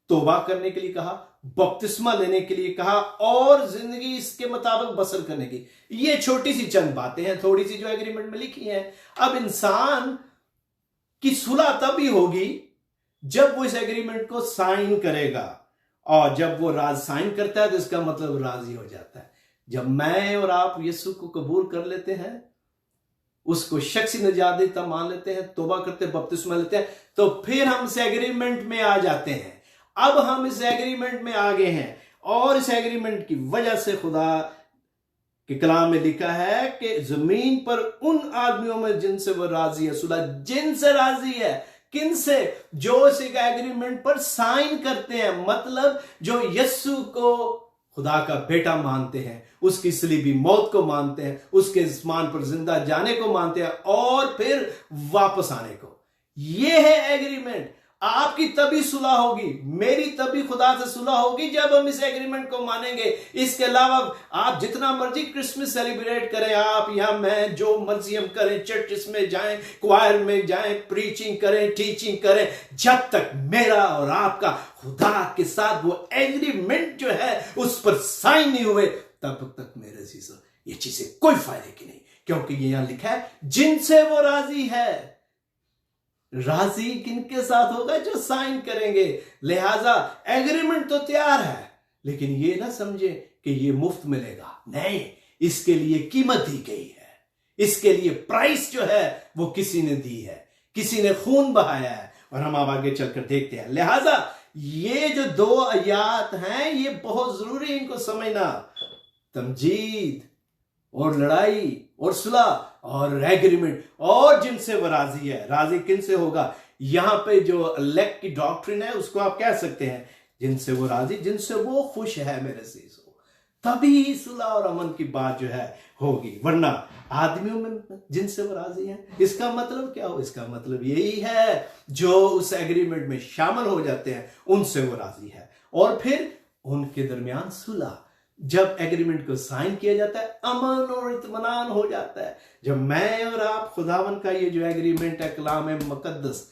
A: तौबा करने के लिए कहा, बपतिस्मा लेने के लिए कहा, और जिंदगी इसके मुताबिक बसर करने की। ये छोटी सी चंद बातें हैं, थोड़ी सी जो एग्रीमेंट में लिखी हैं। अब इंसान की सुलह तभी होगी जब वो इस एग्रीमेंट को साइन करेगा, और जब वो राज साइन करता है तो इसका मतलब राजी हो जाता है। जब मैं और आप यीशु को कबूल कर लेते हैं, उसको शख्सी निजात मान लेते हैं, तौबा करते हैं, बपतिस्मा लेते हैं, तो फिर हम इस एग्रीमेंट में आ जाते हैं। अब हम इस एग्रीमेंट में आ गए हैं, और इस एग्रीमेंट की वजह से खुदा के कलाम में लिखा है कि जमीन पर उन आदमियों में जिनसे वो राजी है, सुलह जिनसे राजी है, किन से? जो इस एग्रीमेंट पर साइन करते हैं, मतलब जो यीशु को खुदा का बेटा मानते हैं, उसकी सलीबी मौत को मानते हैं, उसके आसमान पर जिंदा जाने को मानते हैं और फिर वापस आने को। यह है एग्रीमेंट। आपकी तभी सुलह होगी, मेरी तभी खुदा से सुलह होगी जब हम इस एग्रीमेंट को मानेंगे। इसके अलावा आप जितना मर्जी क्रिसमस सेलिब्रेट करें, आप या मैं, जो मर्जी हम करें, चर्चेस में जाएं, क्वायर में जाएं, प्रीचिंग करें, टीचिंग करें, जब तक मेरा और आपका खुदा के साथ वो एग्रीमेंट जो है उस पर साइन नहीं हुए, तब तक मेरे अजीजों ये चीजें कोई फायदे की नहीं, क्योंकि ये यहां लिखा है जिनसे वो राजी है। राजी किनके साथ होगा? जो साइन करेंगे। लिहाजा एग्रीमेंट तो तैयार है, लेकिन ये ना समझे कि ये मुफ्त मिलेगा, नहीं, इसके लिए कीमत दी गई है, इसके लिए प्राइस जो है वो किसी ने दी है, किसी ने खून बहाया है। और हम अब आगे चलकर देखते हैं। लिहाजा ये जो दो आयात हैं ये बहुत जरूरी है इनको समझना। तमजीद और लड़ाई और सुलह और एग्रीमेंट, और जिनसे वो राजी है। राजी किन से होगा? यहां पे जो इलेक्ट की डॉक्ट्रिन है उसको आप कह सकते हैं जिनसे वो राजी, जिनसे वो खुश है मेरे अजीजों, तभी सुलह और अमन की बात जो है होगी। वरना आदमियों में जिनसे वो राजी हैं, इसका मतलब क्या हो? इसका मतलब यही है जो उस एग्रीमेंट में शामिल हो जाते हैं उनसे वो राजी है। और फिर उनके दरमियान सुलह, जब एग्रीमेंट को साइन किया जाता है अमन और इत्मीनान हो जाता है। जब मैं और आप खुदावन का ये जो एग्रीमेंट है कलाम मुकद्दस,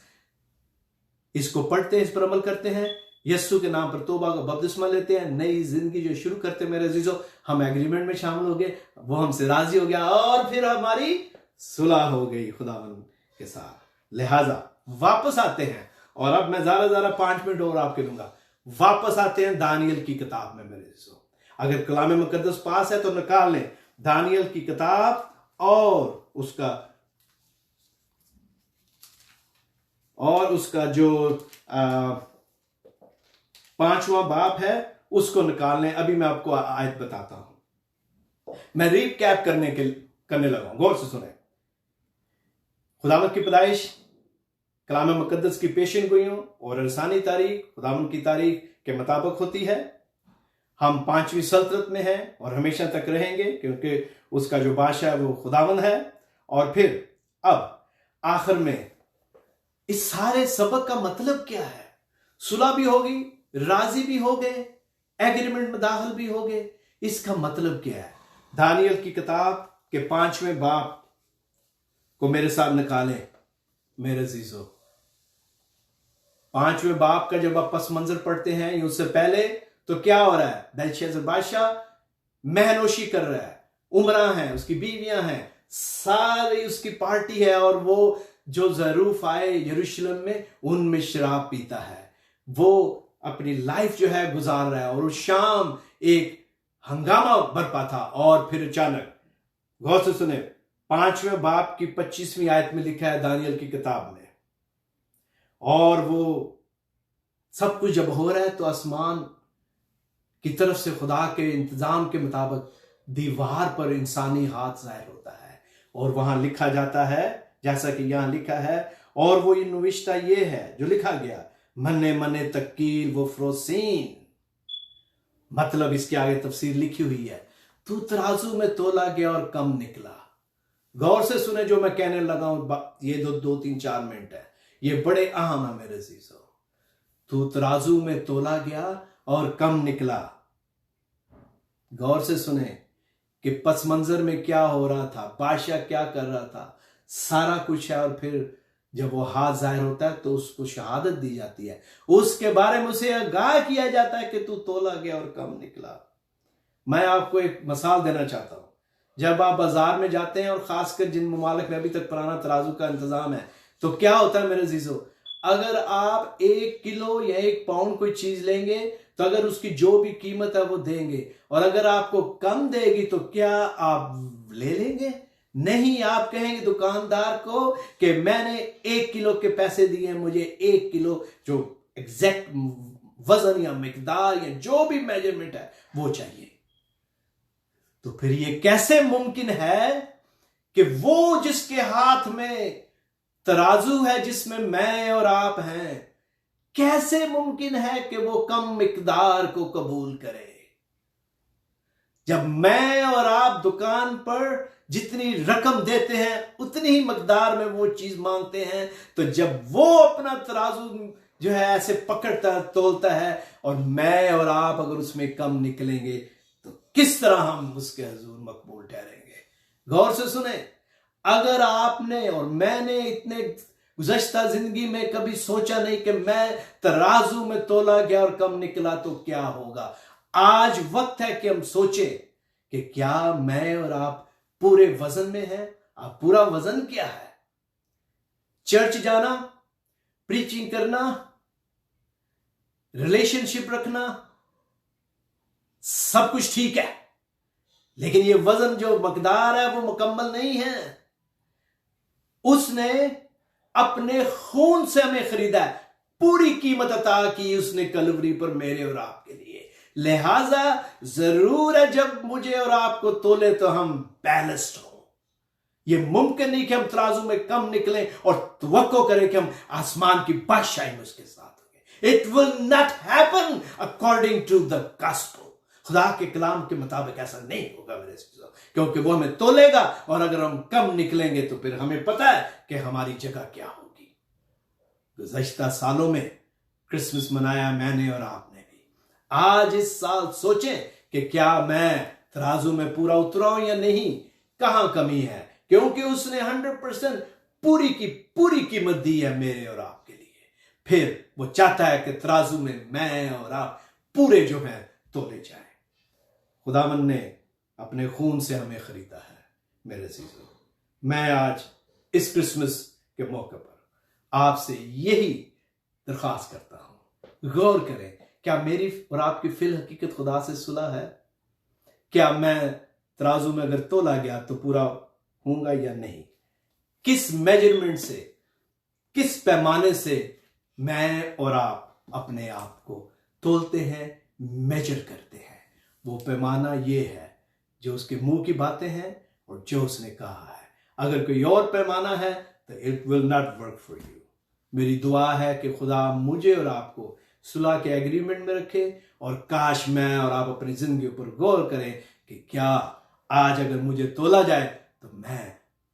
A: इसको पढ़ते हैं, इस पर अमल करते हैं, यीशु के नाम पर तौबा का बपतिस्मा लेते हैं, नई जिंदगी जो शुरू करते हैं मेरे अजीजों, हम एग्रीमेंट में शामिल हो गए, वो हमसे राजी हो गया और फिर हमारी सुलह हो गई खुदावन के साथ। लिहाजा वापस आते हैं, और अब मैं ज़रा 5 मिनट और आपके लूंगा। वापस आते हैं दानियल की किताब में मेरे अजीजों। अगर कलाम मुकद्दस पास है तो निकाल लें दानियल की किताब और उसका जो 5वां बाब है उसको निकाल लें। अभी मैं आपको आयत बताता हूं, मैं रीकैप करने लगा हूं, गौर से सुने। खुदावंद की पैदाइश कलाम मुकद्दस की पेशन गोइयों और इंसानी तारीख खुदावंद की तारीख के मुताबिक होती है। हम 5वीं सल्तनत में हैं और हमेशा तक रहेंगे, क्योंकि उसका जो बादशाह है वो खुदावंद है। और फिर अब आखिर में इस सारे सबक का मतलब क्या है? सुलह भी होगी, राजी भी हो गए, एग्रीमेंट में दाखिल भी हो गए, इसका मतलब क्या है? दानियल की किताब के 5वें बाब को मेरे साथ निकालें मेरे अजीजों। 5वें बाब का जब आप पस मंजर पढ़ते हैं, उससे पहले तो क्या हो रहा है? बेलशस्सर बादशाह महनोशी कर रहा है, उमरा है, उसकी बीवियां हैं, सारी उसकी पार्टी है, और वो जो ज़रूफ आए यरूशलेम में उनमें शराब पीता है, वो अपनी लाइफ जो है गुजार रहा है। और उस शाम एक हंगामा बरपा था, और फिर अचानक, गौर से सुने, 5वें बाब की 25वीं आयत में लिखा है दानियल की किताब में, और वो सब कुछ जब हो रहा है तो आसमान की तरफ से खुदा के इंतजाम के मुताबिक दीवार पर इंसानी हाथ जाहिर होता है, और वहां लिखा जाता है जैसा कि यहां लिखा है। और वो ये नविश्ता ये है जो लिखा गया, मन्ने मन्ने तकील वो फ्रोसीन, मतलब इसके आगे तफसीर लिखी हुई है, तू तराजू में तोला गया और कम निकला। गौर से सुने जो मैं कहने लगा हूं, ये 2-3-4 मिनट है, ये बड़े अहम है मेरे अजीजों। तू तराजू में तोला गया और कम निकला। गौर से सुने कि पस मंजर में क्या हो रहा था, बादशाह क्या कर रहा था, सारा कुछ है। और फिर जब वो हाथ जाहिर होता है तो उसको शहादत दी जाती है, उसके बारे में उसे आगाह किया जाता है कि तू तोला गया और कम निकला। मैं आपको एक मिसाल देना चाहता हूं। जब आप बाजार में जाते हैं, और खासकर जिन ममालिक में अभी तक पुराना तराजू का इंतजाम है, तो क्या होता है मेरे अजीजों, अगर आप 1 किलो या 1 पाउंड कोई चीज लेंगे तो अगर उसकी जो भी कीमत है वो देंगे, और अगर आपको कम देगी तो क्या आप ले लेंगे? नहीं, आप कहेंगे दुकानदार को कि मैंने 1 किलो के पैसे दिए, मुझे 1 किलो जो एग्जैक्ट वजन या मिकदार या जो भी मेजरमेंट है वो चाहिए। तो फिर ये कैसे मुमकिन है कि वो जिसके हाथ में तराजू है, जिसमें मैं और आप हैं, कैसे मुमकिन है कि वो कम मिकदार को कबूल करे? जब मैं और आप दुकान पर जितनी रकम देते हैं उतनी ही मकदार में वो चीज मांगते हैं, तो जब वो अपना तराजू जो है ऐसे पकड़ता तोलता है, और मैं और आप अगर उसमें कम निकलेंगे तो किस तरह हम उसके हुजूर मकबूल ठहरेंगे? गौर से सुने, अगर आपने और मैंने इतने गुज़श्ता जिंदगी में कभी सोचा नहीं कि मैं तराजू में तोला गया और कम निकला तो क्या होगा, आज वक्त है कि हम सोचें कि क्या मैं और आप पूरे वजन में हैं? आप पूरा वजन क्या है? चर्च जाना, प्रीचिंग करना, रिलेशनशिप रखना, सब कुछ ठीक है, लेकिन ये वजन जो मकदार है वो मुकम्मल नहीं है। उसने अपने खून से हमें खरीदा है, पूरी कीमत अता की उसने कलवरी पर मेरे और आपके लिए। लिहाजा जरूर है जब मुझे और आपको तोले तो हम बैलेंस्ड हो। यह मुमकिन नहीं कि हम तराजू में कम निकलें और तवक्को करें कि हम आसमान की बादशाही में उसके साथ होंगे। It will not happen according to the gospel. खुदा के कलाम के मुताबिक ऐसा नहीं होगा मेरे दोस्तों, क्योंकि वो हमें तोलेगा और अगर हम कम निकलेंगे तो फिर हमें पता है कि हमारी जगह क्या होगी। गुज़श्ता सालों में क्रिसमस मनाया मैंने और आपने भी। आज इस साल सोचें कि क्या मैं तराजू में पूरा उतरा या नहीं, कहां कमी है, क्योंकि उसने 100% पूरी की पूरी कीमत दी है मेरे और आपके लिए। फिर वो चाहता है कि तराजू में मैं और आप पूरे जो हैं तोले जाएं। खुदावन ने अपने खून से हमें खरीदा है मेरे अजीजों। मैं आज इस क्रिसमस के मौके पर आपसे यही दरख्वास्त करता हूं, गौर करें, क्या मेरी और आपकी फिल हकीकत खुदा से सुलह है? क्या मैं तराजू में अगर तोला गया तो पूरा होऊंगा या नहीं? किस मेजरमेंट से, किस पैमाने से मैं और आप अपने आप को तोलते हैं, मेजर करते हैं? वो पैमाना ये है जो उसके मुंह की बातें हैं और जो उसने कहा है। अगर कोई और पैमाना है तो it will not work for you. मेरी दुआ है कि खुदा मुझे और आपको सुलह के एग्रीमेंट में रखे, और काश मैं और आप अपनी जिंदगी पर गौर करें कि क्या आज अगर मुझे तोला जाए तो मैं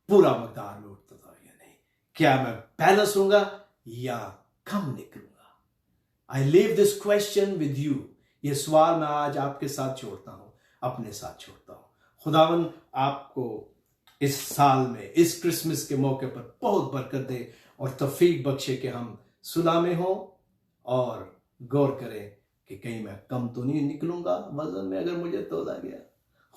A: पूरा मकदार में उठता था या नहीं, क्या मैं बैलेंस होऊंगा या कम निकलूंगा। I leave this question with you. ये सवाल मैं आज आपके साथ छोड़ता हूं, अपने साथ छोड़ता हूं। खुदावन आपको इस साल में, इस क्रिसमस के मौके पर बहुत बरकत दे और तौफीक बख्शे कि हम सुलह में हो, और गौर करें कि कहीं मैं कम तो नहीं निकलूंगा वजन में अगर मुझे तोला गया।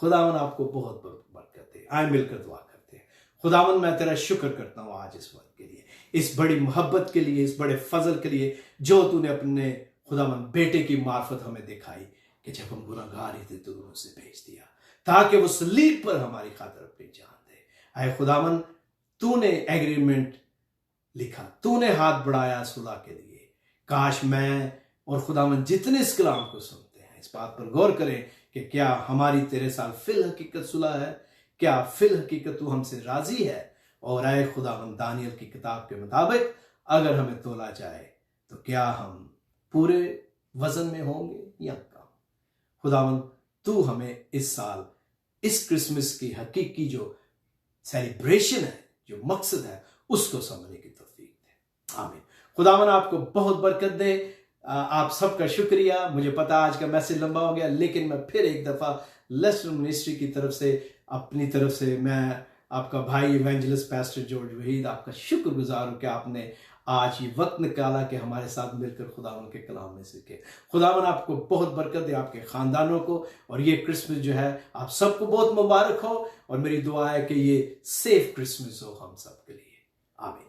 A: खुदावन आपको बहुत बहुत बरकत दे। आए मिलकर दुआ करते हैं। खुदावन मैं तेरा शुक्र करता हूं आज इस वक्त के लिए, इस बड़ी मोहब्बत के लिए, इस बड़े फजल के लिए जो तूने अपने खुदावन बेटे की मार्फत हमें दिखाई कि जब हम गुनहगार ही थे तो तूने उसे भेज दिया ताकि वो सलीब पर हमारी खातिर अपनी जान दे। आए खुदावन तूने एग्रीमेंट लिखा, तूने हाथ बढ़ाया सुलह के लिए। काश मैं और खुदावन जितने इस कलाम को सुनते हैं इस बात पर गौर करें कि क्या हमारी तेरे साथ फिल हकीकत सुलह है, क्या फिल हकीकत तू हमसे राजी है। और आए खुदावन दानियल की किताब के मुताबिक अगर हमें तोला जाए तो क्या हम पूरे वजन में होंगे या कम। खुदावन तू हमें इस साल इस क्रिसमस की हकीकी जो सेलिब्रेशन है, जो मकसद है, उसको समझने की तौफीक दे। आमीन। खुदावन आपको बहुत बरकत दे। आप सबका शुक्रिया। मुझे पता आज का मैसेज लंबा हो गया, लेकिन मैं फिर एक दफा लेस्टर मिनिस्ट्री की तरफ से, अपनी तरफ से मैं आपका भाई इवेंजलिस्ट पास्टर जॉर्ज वहीद आपका शुक्रगुजार हूं कि आपने आज ये वक्त निकाला कि हमारे साथ मिलकर खुदावन के कलाम में सीखे। खुदावन आपको बहुत बरकत दे, आपके खानदानों को, और ये क्रिसमस जो है आप सबको बहुत मुबारक हो। और मेरी दुआ है कि ये सेफ क्रिसमस हो हम सब के लिए। आमीन।